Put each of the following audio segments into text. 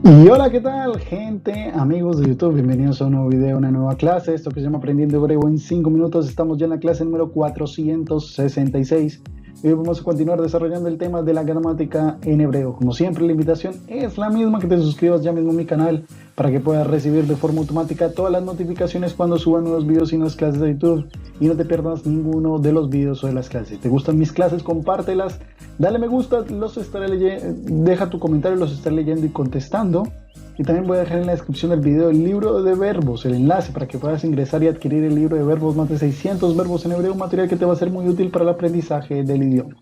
Y hola, ¿qué tal, gente, amigos de YouTube? Bienvenidos a un nuevo video, una nueva clase. Esto que se llama Aprendiendo Hebreo en 5 minutos. Estamos ya en la clase número 466. Y hoy vamos a continuar desarrollando el tema de la gramática en hebreo. Como siempre, la invitación es la misma, que te suscribas ya mismo a mi canal para que puedas recibir de forma automática todas las notificaciones cuando suba nuevos videos y nuevas clases de YouTube y no te pierdas ninguno de los videos o de las clases. ¿Te gustan mis clases? Compártelas. Dale me gusta, los estaré leyendo, deja tu comentario, los estaré leyendo y contestando. Y también voy a dejar en la descripción del video el libro de verbos, el enlace para que puedas ingresar y adquirir el libro de verbos, más de 600 verbos en hebreo, un material que te va a ser muy útil para el aprendizaje del idioma.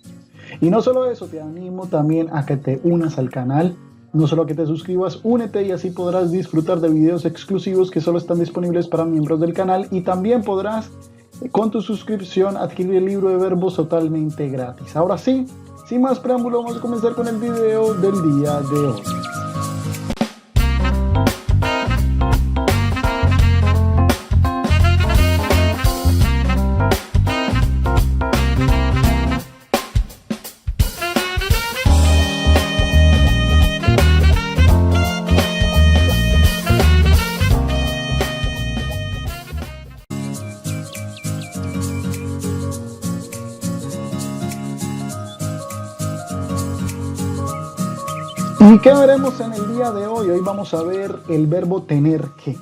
Y no solo eso, te animo también a que te unas al canal, no solo a que te suscribas, únete y así podrás disfrutar de videos exclusivos que solo están disponibles para miembros del canal y también podrás, con tu suscripción, adquirir el libro de verbos totalmente gratis. Ahora sí, sin más preámbulo, vamos a comenzar con el video del día de hoy. ¿Y qué veremos en el día de hoy? Hoy vamos a ver el verbo tener que.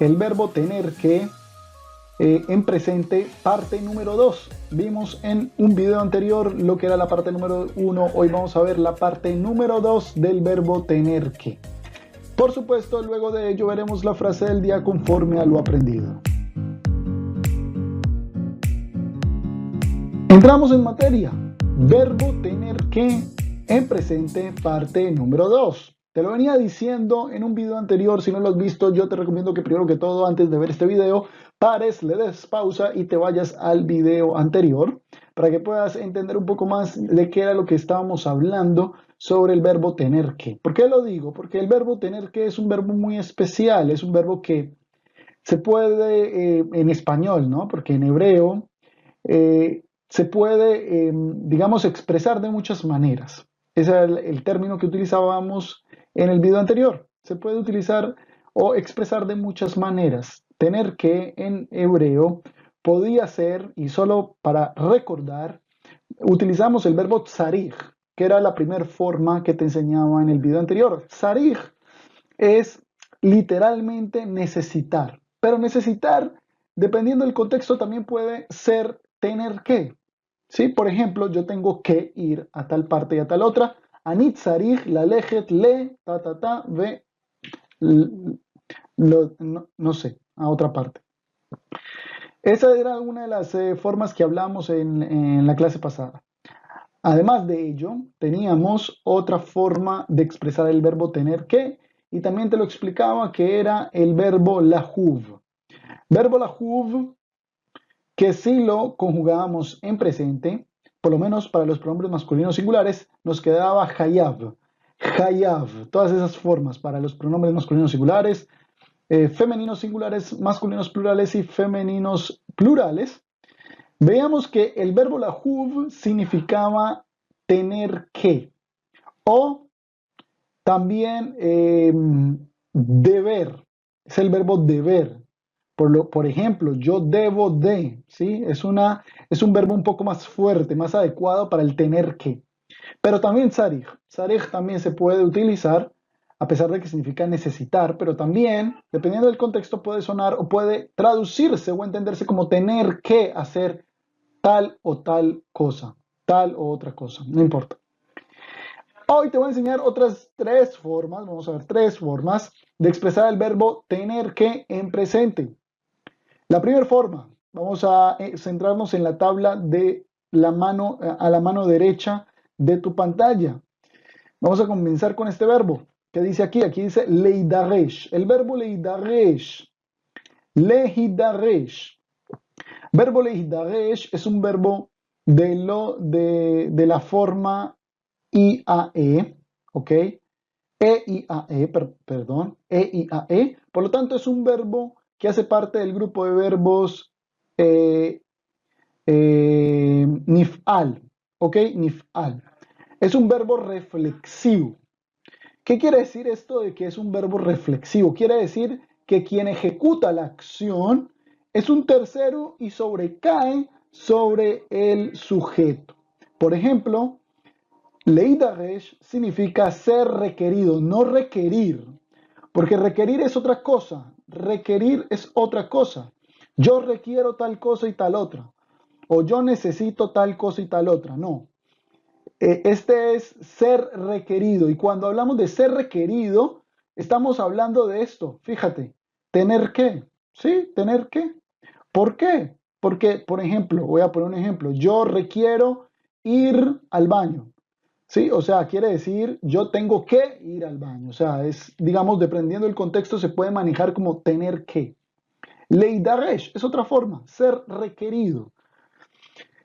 El verbo tener que en presente, parte número 2. Vimos en un video anterior lo que era la parte número 1. Hoy vamos a ver la parte número 2 del verbo tener que. Por supuesto, luego de ello veremos la frase del día conforme a lo aprendido. Entramos en materia. Verbo tener que en presente, parte número 2. Te lo venía diciendo en un video anterior. Si no lo has visto, yo te recomiendo que primero que todo, antes de ver este video, pares, le des pausa y te vayas al video anterior para que puedas entender un poco más de qué era lo que estábamos hablando sobre el verbo tener que. ¿Por qué lo digo? Porque el verbo tener que es un verbo muy especial, es un verbo que se puede en español, ¿no? Porque en hebreo se puede, digamos, expresar de muchas maneras. Ese era el término que utilizábamos en el video anterior. Se puede utilizar o expresar de muchas maneras. Tener que en hebreo podía ser, y solo para recordar, utilizamos el verbo tzarich, que era la primera forma que te enseñaba en el video anterior. Tzarich es literalmente necesitar, pero necesitar, dependiendo del contexto, también puede ser tener que. ¿Sí? Por ejemplo, yo tengo que ir a tal parte y a tal otra. Anit sarich lalejet le ta ta ta ve no sé, a otra parte. Esa era una de las formas que hablamos en la clase pasada. Además de ello, teníamos otra forma de expresar el verbo tener que, y también te lo explicaba, que era el verbo lahuv. Verbo lahuv que si lo conjugábamos en presente, por lo menos para los pronombres masculinos singulares, nos quedaba hayav. Hayav, todas esas formas para los pronombres masculinos singulares, femeninos singulares, masculinos plurales y femeninos plurales. Veamos que el verbo lahuv significaba tener que, o también deber, es el verbo deber. Por ejemplo, yo debo de, ¿sí? Es un verbo un poco más fuerte, más adecuado para el tener que. Pero también sarij. Sarij también se puede utilizar, a pesar de que significa necesitar, pero también, dependiendo del contexto, puede sonar o puede traducirse o entenderse como tener que hacer tal o tal cosa, tal o otra cosa, no importa. Hoy te voy a enseñar otras tres formas, vamos a ver tres formas de expresar el verbo tener que en presente. La primera forma, vamos a centrarnos en la tabla de la mano a la mano derecha de tu pantalla. Vamos a comenzar con este verbo que dice aquí, dice leidaresh. El verbo leidaresh, lehidaresh. Verbo lehidaresh es un verbo de la forma IAE, ¿ok? EIAE, perdón, EIAE. Por lo tanto, es un verbo que hace parte del grupo de verbos eh, nif'al, ¿ok? Nif'al. Es un verbo reflexivo ¿Qué quiere decir esto de que es un verbo reflexivo? Quiere decir que quien ejecuta la acción es un tercero y sobrecae sobre el sujeto. Por ejemplo, Leidaresh significa ser requerido, no requerir, porque requerir es otra cosa, requerir es otra cosa. Yo requiero tal cosa y tal otra, o yo necesito tal cosa y tal otra, no. Este es ser requerido. Y cuando hablamos de ser requerido, estamos hablando de esto. Fíjate, tener que, ¿sí? Tener que. ¿Por qué? Porque, por ejemplo, voy a poner un ejemplo. Yo requiero ir al baño. ¿Sí? O sea, quiere decir yo tengo que ir al baño. O sea, es, digamos, dependiendo del contexto, se puede manejar como tener que. Leidaresh es otra forma, ser requerido.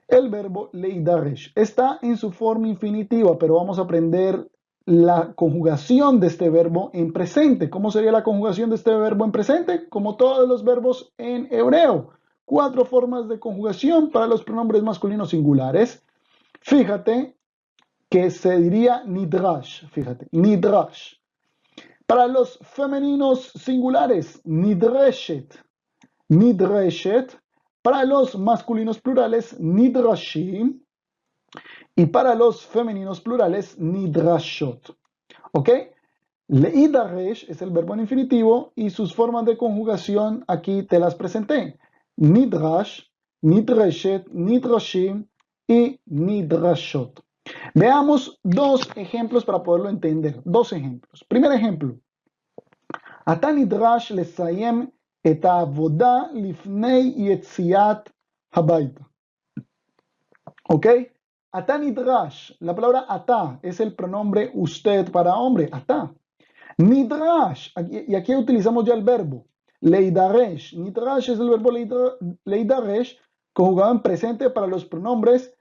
El verbo leidaresh está en su forma infinitiva, pero vamos a aprender la conjugación de este verbo en presente. ¿Cómo sería la conjugación de este verbo en presente? Como todos los verbos en hebreo. 4 formas de conjugación para los pronombres masculinos singulares. Fíjate que se diría nidrash. Fíjate, nidrash. Para los femeninos singulares, nidreshet. Nidreshet. Para los masculinos plurales, nidrashim. Y para los femeninos plurales, nidrashot. ¿Ok? Leidaresh es el verbo en infinitivo y sus formas de conjugación aquí te las presenté. Nidrash, nidreshet, nidrashim y nidrashot. Veamos dos ejemplos para poderlo entender. Dos ejemplos. Primer ejemplo. אתה נדרש לסיים את העבודה לפני יציאת הביתה. ¿Ok? Atá nidrash. La palabra atá es el pronombre usted para hombre. Atá. Nidrash. Y aquí utilizamos ya el verbo. Leidaresh. Nidrash es el verbo leidaresh conjugado en presente para los pronombres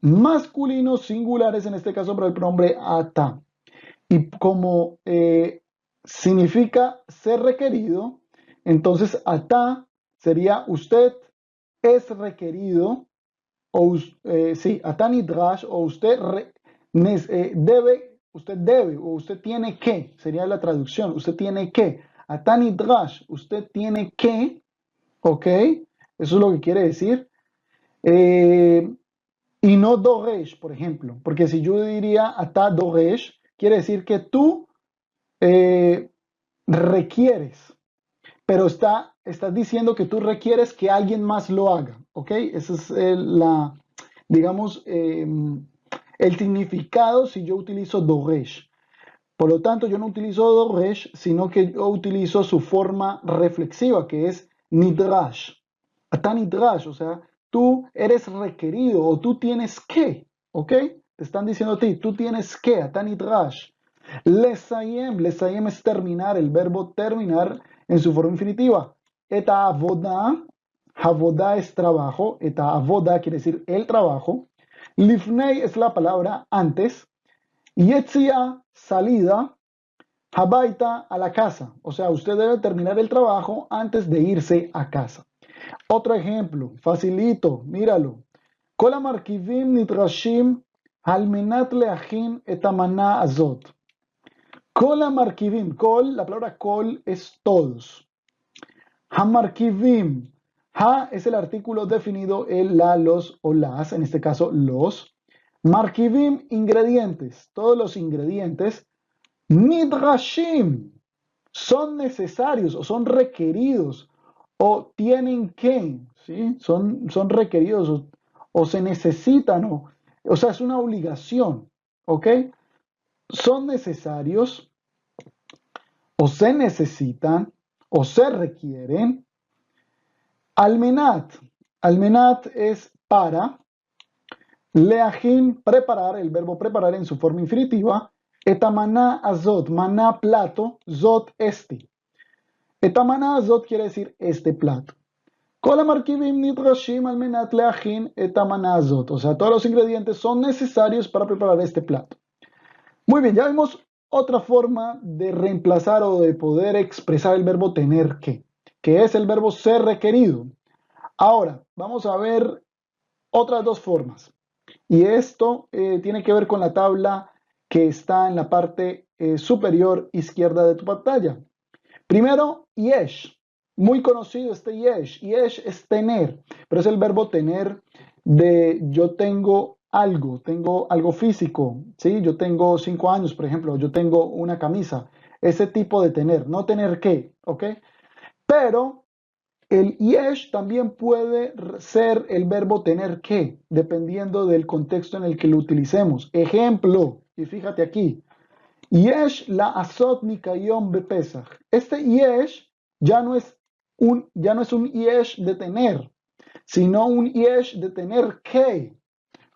masculinos singulares, en este caso para el pronombre atá. Y como significa ser requerido, entonces atá sería usted es requerido o sí, atanidrash, o usted debe, o usted tiene que, sería la traducción, usted tiene que, atanidrash, usted tiene que, ¿ok? Eso es lo que quiere decir. Eh, y no doresh, por ejemplo, porque si yo diría ata doresh, quiere decir que tú eh, requieres, pero estás diciendo que tú requieres que alguien más lo haga, ¿ok? Esa es digamos, el significado si yo utilizo doresh. Por lo tanto, yo no utilizo doresh, sino que yo utilizo su forma reflexiva, que es nidrash. Ata nidrash, o sea, tú eres requerido o tú tienes que, ¿ok? Te están diciendo a ti, tú tienes que, ata nidrash. Lesayem es terminar, el verbo terminar en su forma infinitiva. Eta avoda, avoda es trabajo, eta avoda quiere decir el trabajo. Lifnei es la palabra antes. Yetzia, salida. Habaita, a la casa. O sea, usted debe terminar el trabajo antes de irse a casa. Otro ejemplo, facilito, míralo. Kol hamarkivim nidrashim al menat leachin et hamana azot. Kol hamarkivim, kol, la palabra kol es todos. Hamarkivim, ha es el artículo definido, el, la, los o las, en este caso los. Markivim, ingredientes, todos los ingredientes. Nidrashim, son necesarios o son requeridos o tienen que, ¿sí? Son requeridos o se necesitan o sea, es una obligación, ¿ok? Son necesarios o se necesitan o se requieren. Almenat, almenat es para. Leajin, preparar, el verbo preparar en su forma infinitiva. Etamaná azot, maná plato, zot este. Etamaná azot quiere decir este plato. Kol hamarkivim nidrashim al menat leachin etamaná azot. O sea, todos los ingredientes son necesarios para preparar este plato. Muy bien, ya vimos otra forma de reemplazar o de poder expresar el verbo tener que es el verbo ser requerido. Ahora, vamos a ver otras dos formas. Y esto tiene que ver con la tabla que está en la parte superior izquierda de tu pantalla. Primero, yesh. Muy conocido este yesh. Yesh es tener, pero es el verbo tener de yo tengo algo físico, ¿sí? Yo tengo 5 años, por ejemplo, yo tengo una camisa. Ese tipo de tener, no tener qué, ¿ok? Pero el yesh también puede ser el verbo tener que, dependiendo del contexto en el que lo utilicemos. Ejemplo, y fíjate aquí, yesh la asot nikayom bepesach. Este yesh ya no es un yesh de tener, sino un yesh de tener que.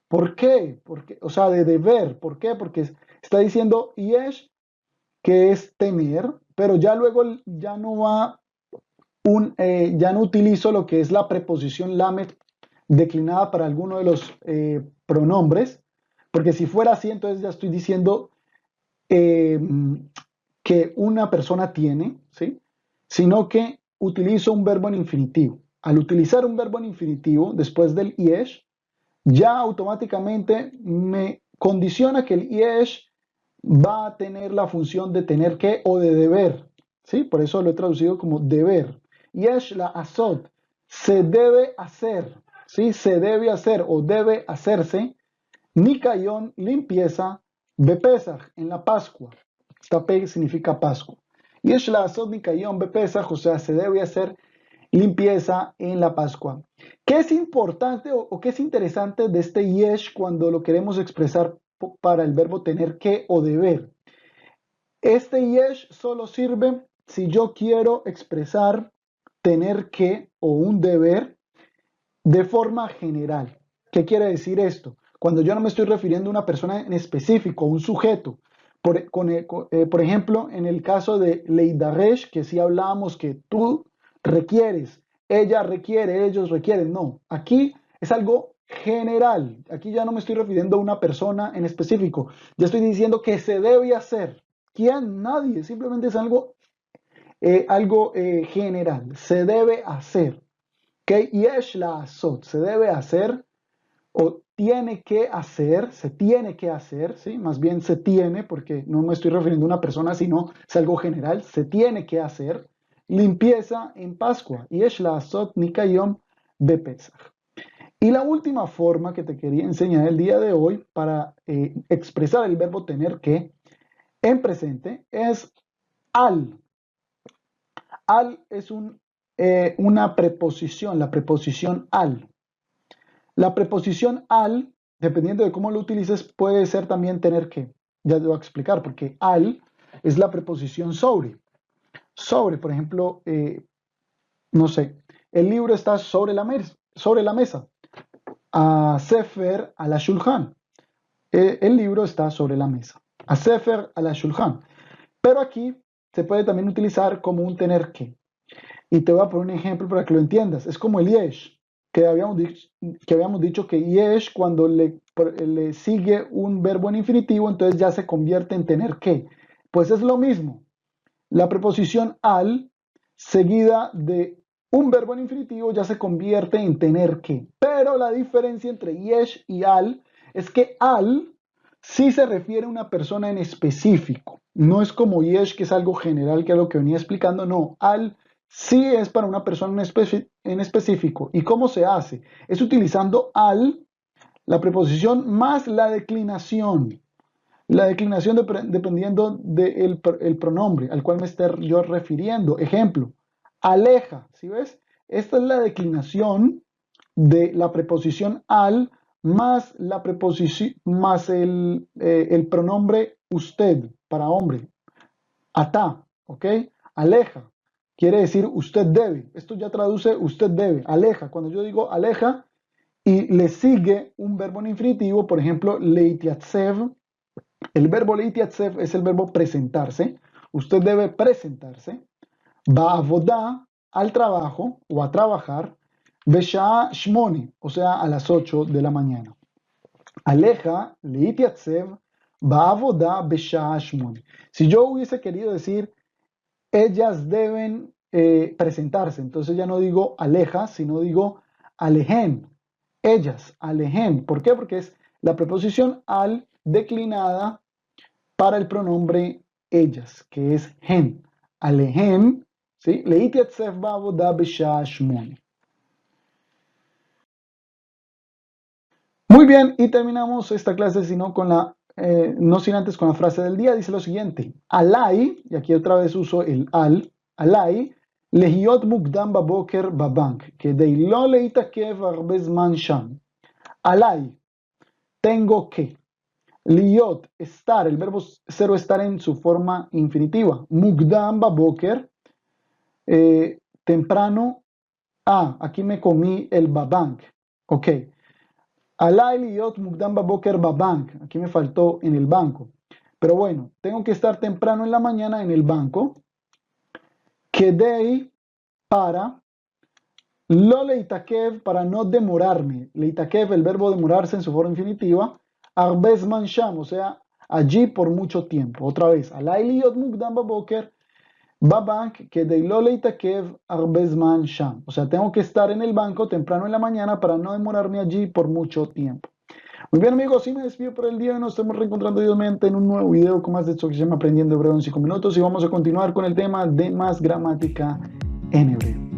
¿Por qué? Porque, o sea, de deber. ¿Por qué? Porque está diciendo yesh que es tener, pero ya luego ya no va ya no utilizo lo que es la preposición lamed declinada para alguno de los pronombres, porque si fuera así, entonces ya estoy diciendo eh, que una persona tiene, ¿sí? Sino que utilizo un verbo en infinitivo. Al utilizar un verbo en infinitivo después del yesh, ya automáticamente me condiciona que el yesh va a tener la función de tener que o de deber, ¿sí? Por eso lo he traducido como deber. Yesh la asot, se debe hacer, ¿sí? Se debe hacer o debe hacerse. Nikayón, limpieza, Bepesach, en la Pascua. Esta P significa Pascua. Yesh la asot nikayón bepesach, o sea, se debe hacer limpieza en la Pascua. ¿Qué es importante o qué es interesante de este yesh cuando lo queremos expresar para el verbo tener que o deber? Este yesh solo sirve si yo quiero expresar tener que o un deber de forma general. ¿Qué quiere decir esto? Cuando yo no me estoy refiriendo a una persona en específico, un sujeto. Por ejemplo, en el caso de Leidaresh, que sí hablábamos que tú requieres, ella requiere, ellos requieren. No, aquí es algo general. Aquí ya no me estoy refiriendo a una persona en específico. Ya estoy diciendo que se debe hacer. ¿Quién? Nadie. Simplemente es algo general. Se debe hacer. Que yesh la asot, se debe hacer o tiene que hacer, se tiene que hacer, ¿sí? Más bien se tiene, porque no me estoy refiriendo a una persona, sino es algo general, se tiene que hacer limpieza en Pascua. Yesh la asot nikayom bepesach. Y la última forma que te quería enseñar el día de hoy para expresar el verbo tener que en presente es al. Al es una preposición, la preposición al. La preposición al, dependiendo de cómo lo utilices, puede ser también tener que. Ya te voy a explicar, porque al es la preposición sobre. Sobre, por ejemplo, no sé, el libro está sobre la mesa. A Sefer a la Shulchan. El libro está sobre la mesa. A Sefer a la Shulchan. Pero aquí se puede también utilizar como un tener que. Y te voy a poner un ejemplo para que lo entiendas. Es como el yesh, que habíamos dicho que yesh cuando le sigue un verbo en infinitivo, entonces ya se convierte en tener que. Pues es lo mismo. La preposición al, seguida de un verbo en infinitivo, ya se convierte en tener que. Pero la diferencia entre yesh y al es que al sí se refiere a una persona en específico. No es como yesh, que es algo general, que es lo que venía explicando. No, al sí es para una persona en específico. ¿Y cómo se hace? Es utilizando al, la preposición más la declinación. La declinación dependiendo del el pronombre al cual me esté yo refiriendo. Ejemplo, aleja, ¿sí ves? Esta es la declinación de la preposición al más la preposición más el pronombre usted para hombre. Atá, ¿ok? Aleja, quiere decir usted debe. Esto ya traduce usted debe. Aleja, cuando yo digo aleja y le sigue un verbo en infinitivo, por ejemplo, leitiatsev, el verbo leitiatsev es el verbo presentarse. Usted debe presentarse. Ba'avodah, al trabajo o a trabajar. Besha'a shmoni, o sea, a las 8 de la mañana. Aleja, leitiatsev, ba'avodah, besha'a shmoni. Si yo hubiese querido decir ellas deben presentarse. Entonces ya no digo aleja, sino digo alejen. Ellas, alejen. ¿Por qué? Porque es la preposición al declinada para el pronombre ellas, que es hen. Alehen, ¿sí? Leityatzef ba'avodah b'sha'a 8. Muy bien, y terminamos esta clase, sino con no sin antes con la frase del día. Dice lo siguiente: Alai, y aquí otra vez uso el alai, lehiot mukdam baboker babank, kedei lo leitakev arbe zman sham. Alai, tengo que. Liot, estar, el verbo cero estar en su forma infinitiva. Mukdam baboker, temprano. Aquí me comí el babank. Ok. Alay liot mukdam baboker babank. Aquí me faltó en el banco. Pero bueno, tengo que estar temprano en la mañana en el banco. Kedei para. Lo leitakev, para no demorarme. Leitakev, el verbo demorarse en su forma infinitiva. Arbez mansham, o sea, allí por mucho tiempo. Otra vez. Alay liot mukdam baboker babank, kedei lo leitakev arbez mansham. O sea, tengo que estar en el banco temprano en la mañana para no demorarme allí por mucho tiempo. Muy bien, amigos, sí me despido por el día. Nos estamos reencontrando Dios mediante en un nuevo video con más de esto que se llama Aprendiendo Hebreo en 5 minutos, y vamos a continuar con el tema de más gramática en hebreo.